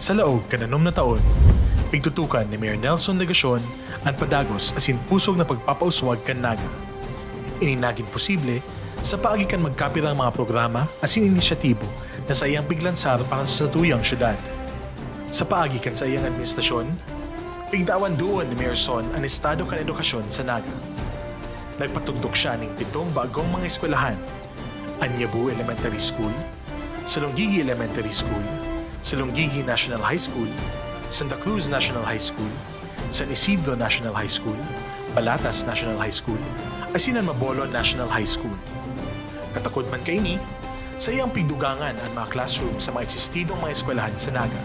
Sa laog kananom na taon, pigtutukan ni Mayor Nelson Legasyon ang padagos asin pusog na pagpapauswag kan Naga. Ininagin posible sa paagi kan magkapirang mga programa asin inisyatibo na sa iyang piglansar para sa tuyang syudad. Sa paagi kan sa iyang administrasyon, pigdaawan doon ni Mayor Son ang estado kan edukasyon sa Naga. Nagpatugtog siya ng 7 bagong mga eskwelahan: Anyabu Elementary School, Salonggigi Elementary School, Salonggigi National High School, Santa Cruz National High School, San Isidro National High School, Balatas National High School, asinan Mabolo National High School. Katakod man kaini, sa iyang pigdugangan ang mga classroom sa mga eksistidong mga eskwelahan sa Naga.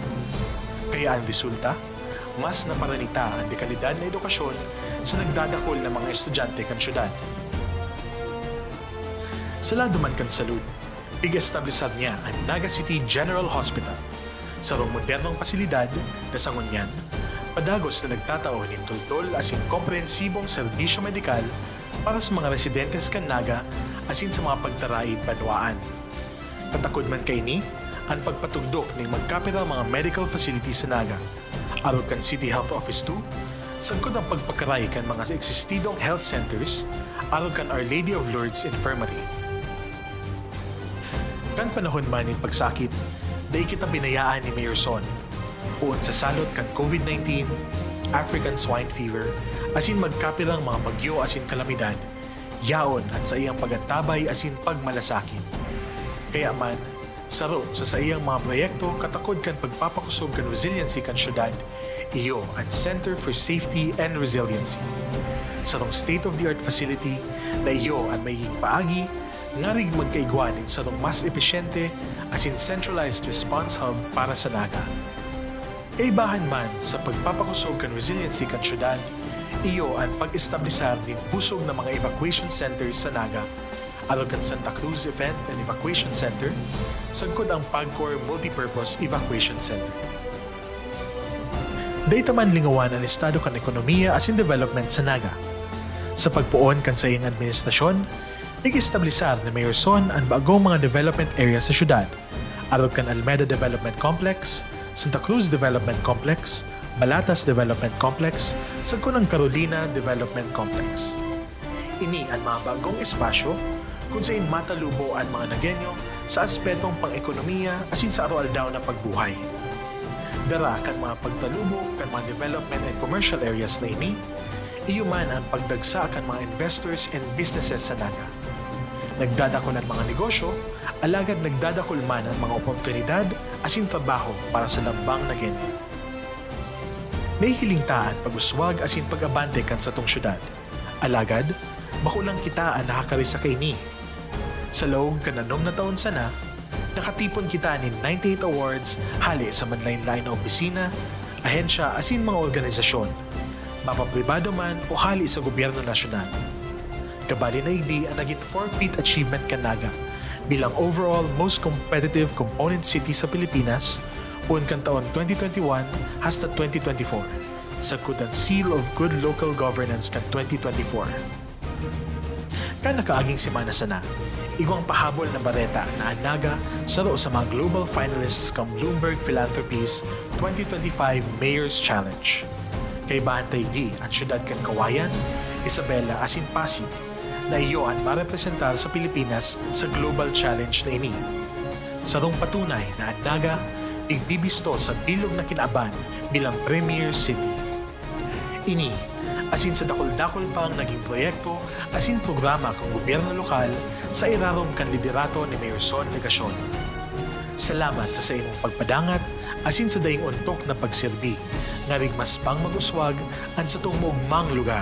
Kaya ang resulta, mas naparanita ang dekalidad na edukasyon sa nagdadakol ng mga estudyante kan syudad. Sa lado man kan salud, pig-establisad niya ang Naga City General Hospital sa rong modernong pasilidad na sa ngunyan, padagos na nagtatao ng tuldol asin komprehensibong serbisyo medikal para sa mga residentes kan Naga asin sa mga pagtaraid banwaan. Katakod man kaini ang pagpatugdok ng magkapirang mga medical facilities sa Naga. Arog kan City Health Office 2, sangkot ang pagpakaray kan mga eksistidong health centers, arog kan Our Lady of Lourdes Infirmary. Kan panahon man ng pagsakit, dahil kita binayaan ni Mayor Son, uon sa salot kan COVID-19, African Swine Fever, asin magkapirang mga bagyo asin kalamidad, yaon at sa iyang pagantabay asin pagmalasakit. Kaya man, saro sa iyang mga proyekto katakod kan pagpapakusog kan resiliency kan syudad, iyo ang Center for Safety and Resiliency. Sarong state-of-the-art facility na iyo ang magiging paagi nga rig magkaigwanin sa mas epesyente asin centralized response hub para sa Naga. Kaibahan man sa pagpapakusog kan resiliency kan syudad, iyo ang pag-establisar din pusog na mga evacuation centers sa Naga, alog kan Santa Cruz Event and Evacuation Center, sangkod ang PAGCOR Multipurpose Evacuation Center. Dayta man lingawan ang estado kan ekonomiya asin development sa Naga. Sa pagpuon kan sa iyang administrasyon, nag-establisar ni Mayor Son ang bagong mga development area sa syudad, alog kan Almeda Development Complex, Santa Cruz Development Complex, Balatas Development Complex, sangkot ang Carolina Development Complex. Ini ang mga bagong espasyo kung saan matalubo ang mga Nagenyo sa aspetong pang-ekonomiya asin sa araw-aldaw na pagbuhay. Dara kan mga pagtalubo kan mga development and commercial areas na ini, iyo man ang pagdagsa kan mga investors and businesses sa Naga. Nagdadakol ang mga negosyo, alagad nagdadakol man ang mga oportunidad asin trabaho para sa lambang Nagenyo. May hilingtaan pag-uswag asin pag-abante kan sa tong syudad, alagad makulang kita ang nakakarisa kaini. Sa loob kananom na taon sana, nakatipon kita ni 98 awards hali sa manlain-lain na opisina, ahensya asin mga organisasyon, mapapribado man o hali sa gobyerno nasyonal. Kabali na igdi ang naging 4-peat achievement kan Naga bilang overall most competitive component city sa Pilipinas uon kan taon 2021 hasta 2024, sangkot ang Seal of Good Local Governance kan 2024. Kan nakaaging semana sana, igwang pahabol na bareta na ang Naga saro sa mga global finalists kam Bloomberg Philanthropies 2025 Mayor's Challenge. Kay bahantay di ang syudad kan Kawayan, Isabela asin Pasig na iyo ang marepresentar sa Pilipinas sa Global Challenge na ini. Sarong patunay na ang Naga igbibisto sa bilog na kinaban bilang Premier City. Ini, asin sa dakol-dakol pang naging proyekto asin programa kang gobyerno lokal sa irarong kan liderato ni Mayor Son Legasyon. Salamat sa imong pagpadangat asin sa daing untok na pagserbi nga rig mas pang mag-uswag ang sa tung mugmang lugar.